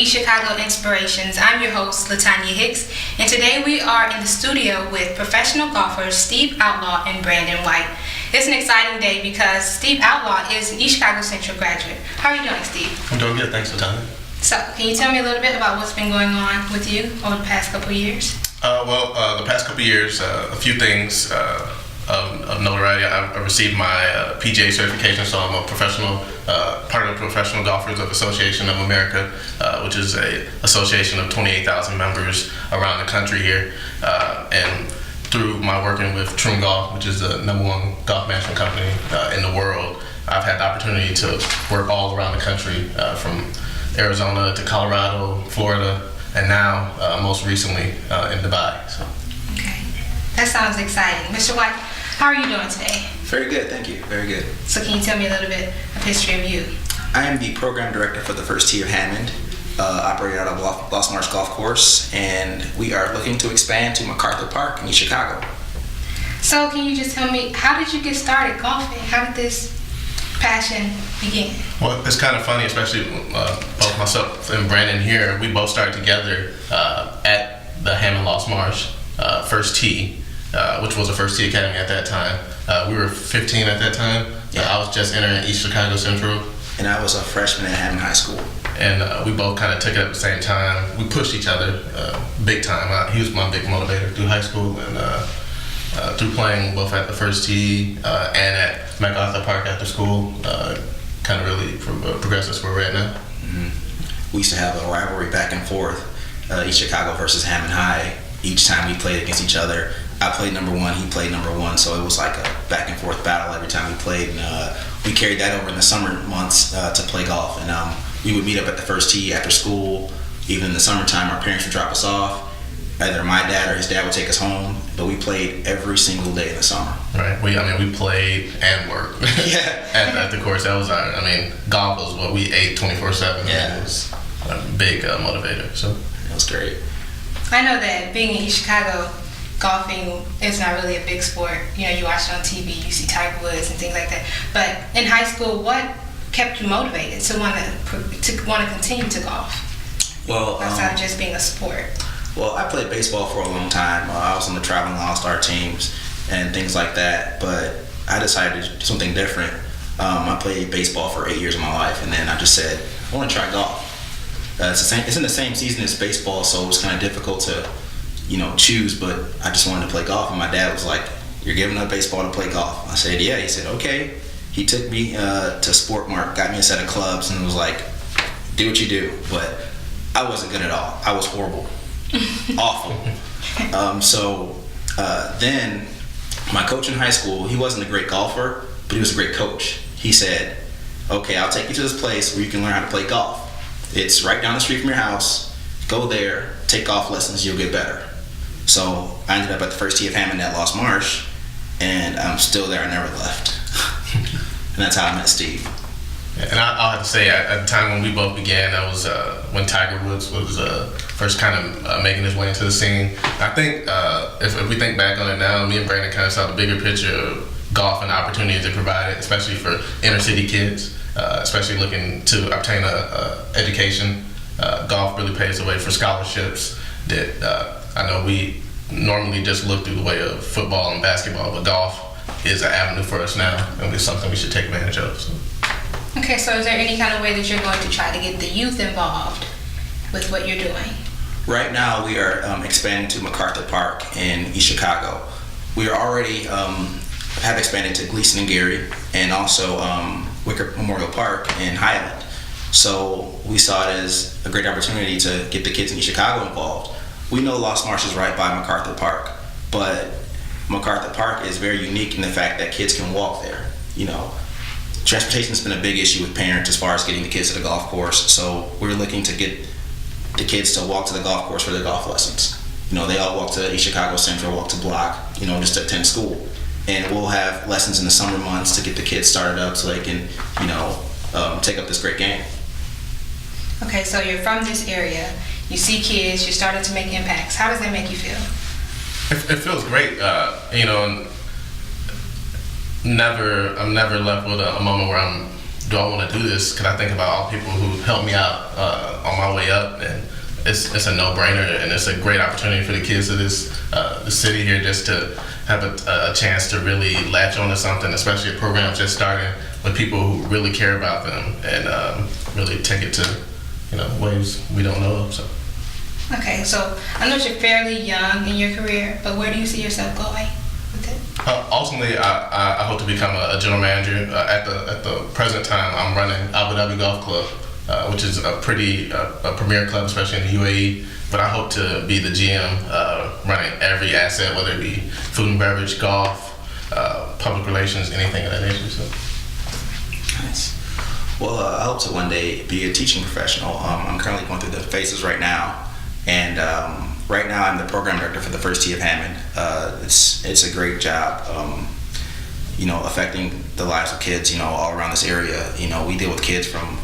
East Chicago Inspirations. I'm your host, Latanya Hicks, and today we are in the studio with professional golfers Steve Outlaw and Brandon White. It's an exciting day because Steve Outlaw is an East Chicago Central graduate. How are you doing, Steve? I'm doing good, thanks, Latanya. So, can you tell me a little bit about what's been going on with you over the past couple of years? The past couple of years, a few things of notoriety. I received my PGA certification, so I'm a professional, part of the Professional Golfers of Association of America, which is a association of 28,000 members around the country here. And through my working with Troon Golf, which is the #1 golf management company in the world, I've had the opportunity to work all around the country, from Arizona to Colorado, Florida, and now most recently in Dubai. So. Okay, that sounds exciting. Mr. White, how are you doing today? Very good, thank you. Very good. So can you tell me a little bit of history of you? I am the program director for the first tee of Hammond, operated out of Lost Marsh Golf Course, and we are looking to expand to MacArthur Park in East Chicago. So can you just tell me, how did you get started golfing? How did this passion begin? Well, it's kind of funny, especially both myself and Brandon here. We both started together at the Hammond Lost Marsh first tee, which was a first tee academy at that time. We were 15 at that time. Yeah. I was just entering East Chicago Central. And I was a freshman at Hammond High School. And we both kind of took it at the same time. We pushed each other big time. He was my big motivator through high school and through playing both at the first tee and at MacArthur Park after school. Kind of really progressed us where we're at now. Mm-hmm. We used to have a rivalry back and forth, East Chicago versus Hammond High. Each time we played against each other, I played #1, he played #1, so it was like a back and forth battle every time we played. And we carried that over in the summer months to play golf. And we would meet up at the first tee after school. Even in the summertime, our parents would drop us off. Either my dad or his dad would take us home, but we played every single day in the summer. Right. We played and worked. Yeah. at the course. That was golf was what we ate 24/7. Yeah. It was a big motivator. So it was great. I know that being in East Chicago, golfing is not really a big sport. You know, you watch it on TV, you see Tiger Woods and things like that. But in high school, what kept you motivated to want to continue to golf? Well, outside of just being a sport. Well, I played baseball for a long time. I was on the traveling all-star teams and things like that. But I decided to do something different. I played baseball for 8 years of my life, and then I just said, I want to try golf. It's in the same season as baseball, so it was kind of difficult to, choose. But I just wanted to play golf, and my dad was like, "You're giving up baseball to play golf?" I said, "Yeah." He said, "Okay." He took me to Sportmark, got me a set of clubs, and was like, "Do what you do." But I wasn't good at all. I was horrible. Awful. Then my coach in high school, he wasn't a great golfer, but he was a great coach. He said, "Okay, I'll take you to this place where you can learn how to play golf. It's right down the street from your house. Go there, take golf lessons, you'll get better." So I ended up at the first tee of Hammond at Lost Marsh, and I'm still there. I never left. And that's how I met Steve. And I'll have to say, at the time when we both began, that was when Tiger Woods was first kind of making his way into the scene. I think if we think back on it now, me and Brandon kind of saw the bigger picture of golf and the opportunities it provided, especially for inner city kids, especially looking to obtain a education. Golf really paves the way for scholarships that I know we normally just look through the way of football and basketball, but golf is an avenue for us now, and it's something we should take advantage of. So. Okay, so is there any kind of way that you're going to try to get the youth involved with what you're doing? Right now, we are expanding to MacArthur Park in East Chicago. We are already have expanded to Gleason and Gary, and also Wicker Memorial Park in Highland. So we saw it as a great opportunity to get the kids in East Chicago involved. We know Lost Marsh is right by MacArthur Park, but MacArthur Park is very unique in the fact that kids can walk there. Transportation has been a big issue with parents as far as getting the kids to the golf course. So we're looking to get the kids to walk to the golf course for their golf lessons. They all walk to East Chicago Central, walk to Block, just to attend school. And we'll have lessons in the summer months to get the kids started up so they can, take up this great game. Okay, so you're from this area. You see kids, you're starting to make impacts. How does that make you feel? It feels great, and I'm never left with a moment where I'm do I want to do this? Because I think about all the people who helped me out on my way up, and it's a no-brainer, and it's a great opportunity for the kids of this the city here just to have a chance to really latch onto something, especially a program just starting with people who really care about them and really take it to ways we don't know of. So. Okay, so I know you're fairly young in your career, but where do you see yourself going with it? Ultimately, I hope to become a general manager. At the present time, I'm running Abu Dhabi Golf Club, which is a premier club, especially in the UAE. But I hope to be the GM, running every asset, whether it be food and beverage, golf, public relations, anything of that nature. So. Nice. Well, I hope to one day be a teaching professional. I'm currently going through the phases right now. And right now, I'm the program director for the First Tee of Hammond. It's a great job, affecting the lives of kids, all around this area. We deal with kids from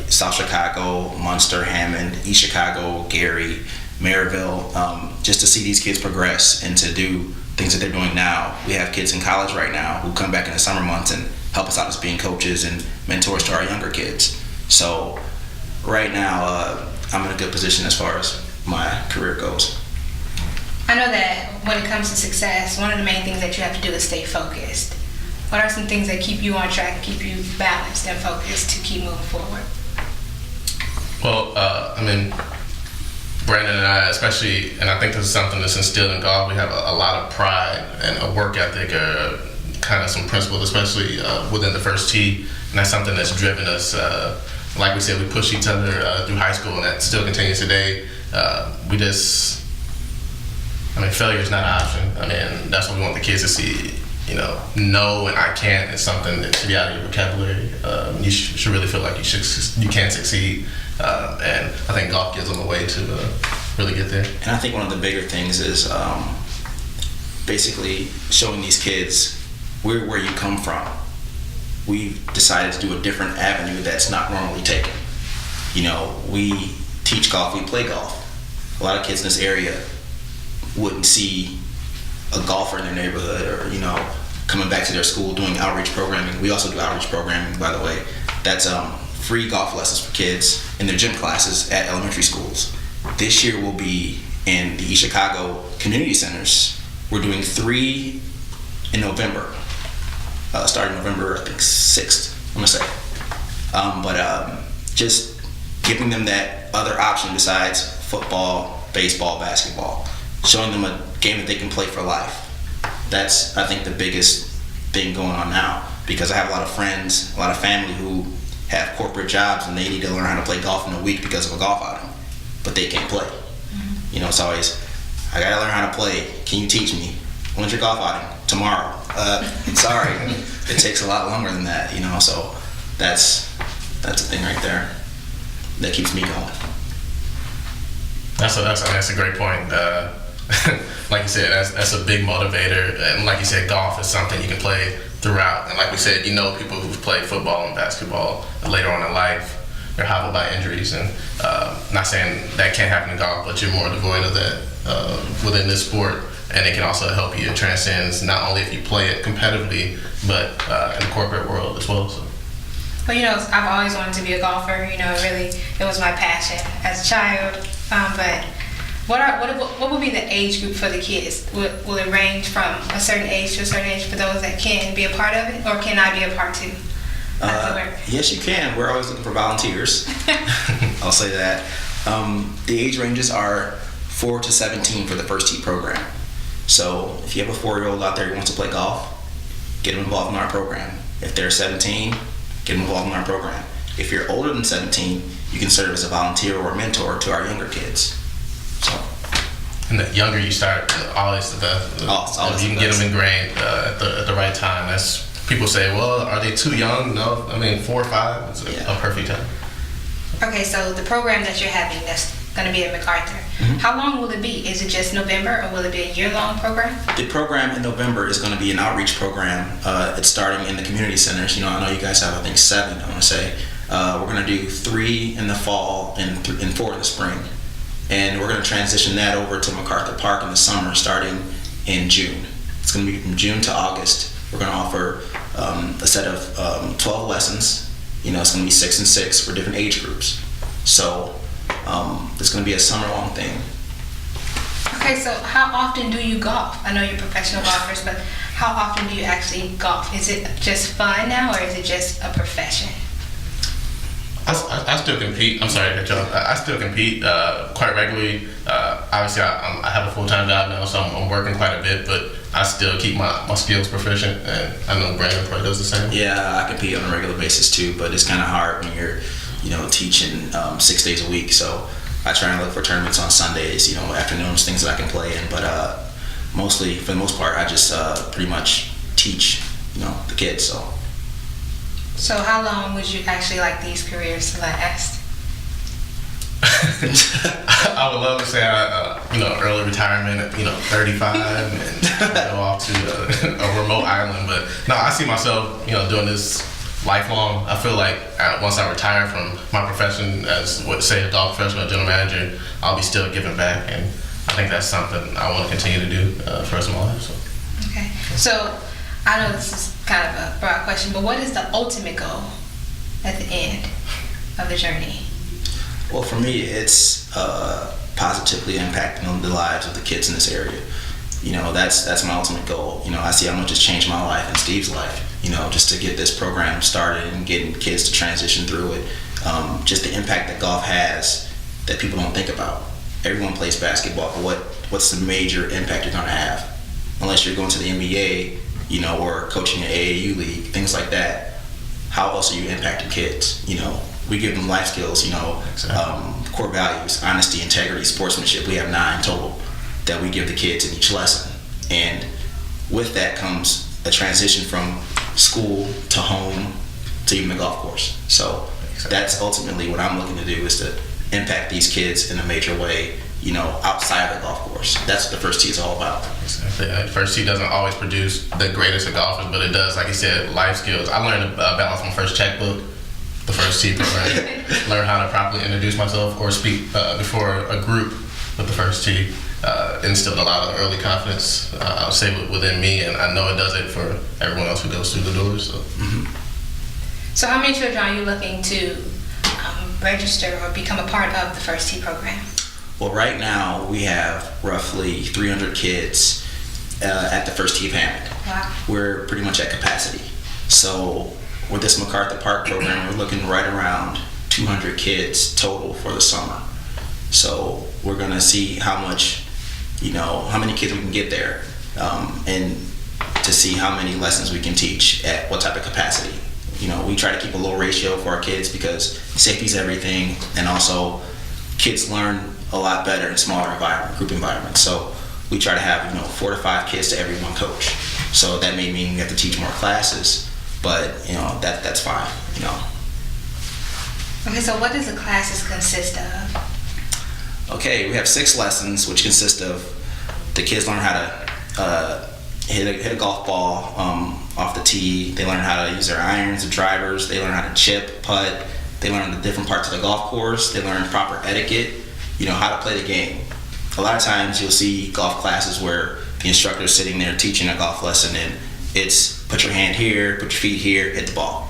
South Chicago, Munster, Hammond, East Chicago, Gary, Maryville, just to see these kids progress and to do things that they're doing now. We have kids in college right now who come back in the summer months and help us out as being coaches and mentors to our younger kids. So right now, I'm in a good position as far as my career goes. I know that when it comes to success, one of the main things that you have to do is stay focused. What are some things that keep you on track, keep you balanced and focused to keep moving forward? Well, Brandon and I, especially, and I think this is something that's instilled in golf, we have a lot of pride and a work ethic, kind of some principles, especially within the First Tee, and that's something that's driven us. Like we said, we pushed each other through high school, and that still continues today. Failure is not an option. That's what we want the kids to see. No and I can't is something that should be out of your vocabulary. You should really feel like you can succeed. And I think golf gives them a way to really get there. And I think one of the bigger things is basically showing these kids where you come from. We decided to do a different avenue that's not normally taken. We teach golf, we play golf. A lot of kids in this area wouldn't see a golfer in their neighborhood or, coming back to their school doing outreach programming. We also do outreach programming, by the way. That's free golf lessons for kids in their gym classes at elementary schools. This year we'll be in the East Chicago community centers. We're doing 3 in November, starting November, I think, 6th, I'm gonna say. Just giving them that other option besides football, baseball, basketball, showing them a game that they can play for life. That's, I think, the biggest thing going on now, because I have a lot of friends, a lot of family who have corporate jobs and they need to learn how to play golf in a week because of a golf outing, but they can't play. Mm-hmm. It's always, I gotta learn how to play. Can you teach me? When's your golf outing? Tomorrow. Sorry, it takes a lot longer than that. So that's the thing right there that keeps me going. That's a great point. Like you said, that's a big motivator, and like you said, golf is something you can play throughout. And like we said, people who've played football and basketball later on in life, they're hobbled by injuries, and not saying that can't happen in golf, but you're more devoid of that within this sport, and it can also help you transcend not only if you play it competitively, but in the corporate world as well. So. Well, I've always wanted to be a golfer. It was my passion as a child. But what would be the age group for the kids? Will it range from a certain age to a certain age for those that can be a part of it, or can I be a part too? Yes, you can. We're always looking for volunteers. I'll say that. The age ranges are 4 to 17 for the First Tee program. So if you have a 4-year-old out there who wants to play golf, get them involved in our program. If they're 17, get them involved in our program. If you're older than 17, you can serve as a volunteer or a mentor to our younger kids. So. And the younger you start, always the best. Always you can get them ingrained at the right time. That's, people say, well, are they too young? No, 4 or 5 is a perfect time. Okay, so the program that you're having that's going to be at MacArthur, mm-hmm. How long will it be? Is it just November, or will it be a year-long program? The program in November is going to be an outreach program. It's starting in the community centers. I know you guys have, I think, 7, I want to say. We're going to do 3 in the fall and 4 in the spring. And we're going to transition that over to MacArthur Park in the summer, starting in June. It's going to be from June to August. We're going to offer a set of 12 lessons It's going to be 6 and 6 for different age groups. So it's going to be a summer-long thing. Okay, so how often do you golf? I know you're professional golfers, but how often do you actually golf? Is it just fun now, or is it just a profession? I still compete. I'm sorry, I still compete quite regularly. Obviously, I have a full-time job now, so I'm working quite a bit, but I still keep my skills proficient, and I know Brandon probably does the same. Yeah, I compete on a regular basis too, but it's kind of hard when you're, teaching 6 days a week. So I try and look for tournaments on Sundays, afternoons, things that I can play in. But mostly, for the most part, I just pretty much teach, the kids. So how long would you actually like these careers to last? I would love to say, early retirement at, 35 and go off to a remote island. But no, I see myself, doing this lifelong. I feel like once I retire from my profession as, say, a golf professional, general manager, I'll be still giving back. And I think that's something I want to continue to do for the rest of my life. So. Okay. So I know this is kind of a broad question, but what is the ultimate goal at the end of the journey? Well, for me, it's positively impacting the lives of the kids in this area. That's my ultimate goal. I see how much it's changed my life and Steve's life, just to get this program started and getting kids to transition through it. Just the impact that golf has that people don't think about. Everyone plays basketball, but what's the major impact you're going to have? Unless you're going to the NBA, or coaching an AAU league, things like that. How else are you impacting kids? We give them life skills, core values, honesty, integrity, sportsmanship. We have 9 total that we give the kids in each lesson. And with that comes a transition from school to home to even the golf course. So that's ultimately what I'm looking to do, is to impact these kids in a major way, outside of the golf course. That's what the first tee is all about. Exactly. First tee doesn't always produce the greatest of golfers, but it does, like you said, life skills. I learned to balance my first checkbook, the first tee program. Learn how to properly introduce myself or speak before a group with the first tee. Instilled a lot of early confidence, I'll say, within me, and I know it does it for everyone else who goes through the doors. So, So how many children are you looking to register or become a part of the First Tee program? Well, right now we have roughly 300 kids at the First Tee Parent. Wow. We're pretty much at capacity. So with this MacArthur Park program, we're looking right around 200 kids total for the summer. So we're gonna see how much, how many kids we can get there, and to see how many lessons we can teach at what type of capacity. We try to keep a low ratio for our kids because safety is everything, and also kids learn a lot better in smaller group environments. So we try to have 4 to 5 kids to every one coach. So that may mean we have to teach more classes, but that's fine. Okay, so what does the classes consist of? Okay, we have 6 lessons, which consist of the kids learn how to hit a golf ball off the tee. They learn how to use their irons and drivers. They learn how to chip, putt. They learn the different parts of the golf course. They learn proper etiquette, how to play the game. A lot of times you'll see golf classes where the instructor is sitting there teaching a golf lesson, and it's put your hand here, put your feet here, hit the ball.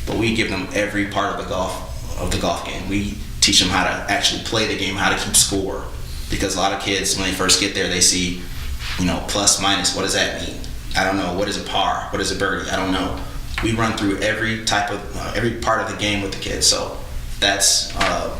But we give them every part of the golf game. We teach them how to actually play the game, how to keep score. Because a lot of kids, when they first get there, they see, plus, minus, what does that mean? I don't know. What is a par? What is a birdie? I don't know. We run through every part of the game with the kids. So that's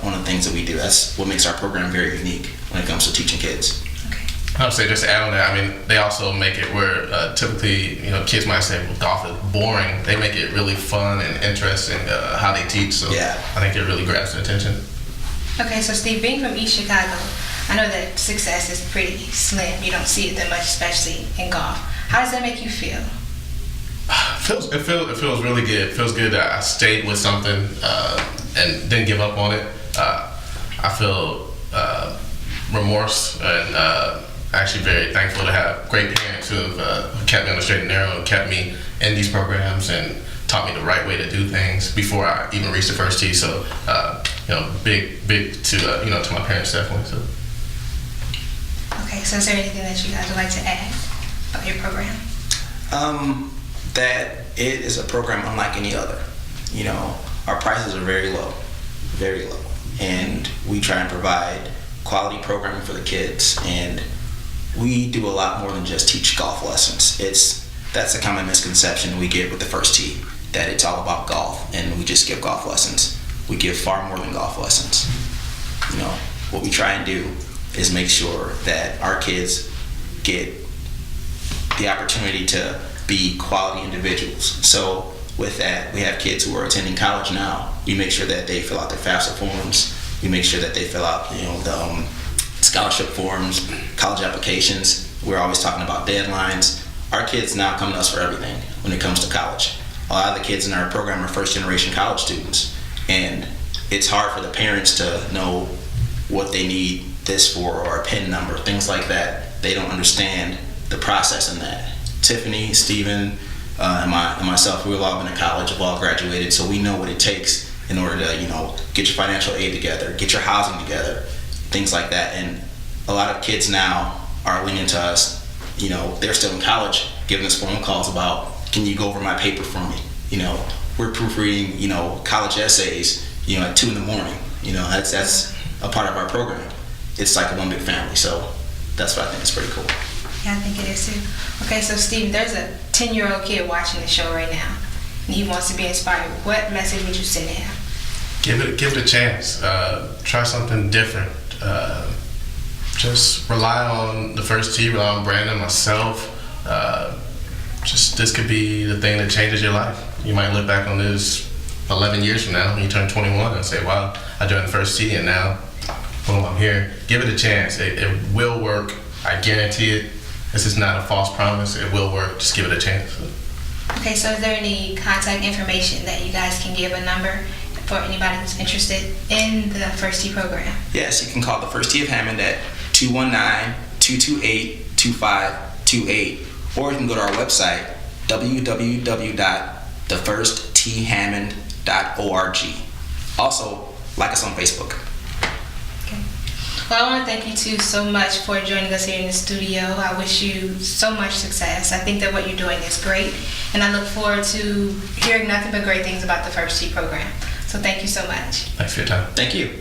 one of the things that we do. That's what makes our program very unique when it comes to teaching kids. Okay. I would say, just to add on that, they also make it where typically, kids might say, well, golf is boring. They make it really fun and interesting how they teach. So yeah. I think it really grabs their attention. Okay, so Steve, being from East Chicago, I know that success is pretty slim. You don't see it that much, especially in golf. How does that make you feel? It feels really good. It feels good that I stayed with something and didn't give up on it. I feel remorse and actually very thankful to have great parents who have kept me on the straight and narrow and kept me in these programs and taught me the right way to do things before I even reached the first tee. So, big to to my parents, definitely. So. Okay, so is there anything that you guys would like to add about your program? That it is a program unlike any other. our prices are very low, very low. And we try and provide quality programming for the kids. And we do a lot more than just teach golf lessons. That's a common misconception we get with the first tee, that it's all about golf and we just give golf lessons. We give far more than golf lessons. What we try and do is make sure that our kids get the opportunity to be quality individuals. So with that, we have kids who are attending college now. We make sure that they fill out their FAFSA forms. We make sure that they fill out the scholarship forms, college applications. We're always talking about deadlines. Our kids now come to us for everything when it comes to college. A lot of the kids in our program are first-generation college students, and it's hard for the parents to know what they need this for, or a PIN number, things like that. They don't understand the process in that. Tiffany, Steven, and myself, we've all been to college, we've all graduated, so we know what it takes in order to, get your financial aid together, get your housing together, things like that. And a lot of kids now are leaning to us. They're still in college, giving us phone calls about, can you go over my paper for me? We're proofreading, college essays, at 2 a.m. That's a part of our program. It's like one big family, so that's what I think is pretty cool. Yeah, I think it is too. Okay, so Steve, there's a 10-year-old kid watching the show right now, and he wants to be inspired. What message would you send to him? Give it a chance. Try something different. Just rely on the first tee, rely on Brandon, myself. This could be the thing that changes your life. You might look back on this 11 years from now when you turn 21 and say, wow, I joined the first tee and now, boom, I'm here. Give it a chance. It will work. I guarantee it. This is not a false promise. It will work. Just give it a chance. Okay, so is there any contact information that you guys can give, a number for anybody who's interested in the First Tee program? Yes, you can call the First Tee of Hammond at 219-228-2528, or you can go to our website, www.thefirstthehammond.org. Also, like us on Facebook. Okay. Well, I want to thank you two so much for joining us here in the studio. I wish you so much success. I think that what you're doing is great, and I look forward to hearing nothing but great things about the First Tee program. So thank you so much. Thanks for your time. Thank you.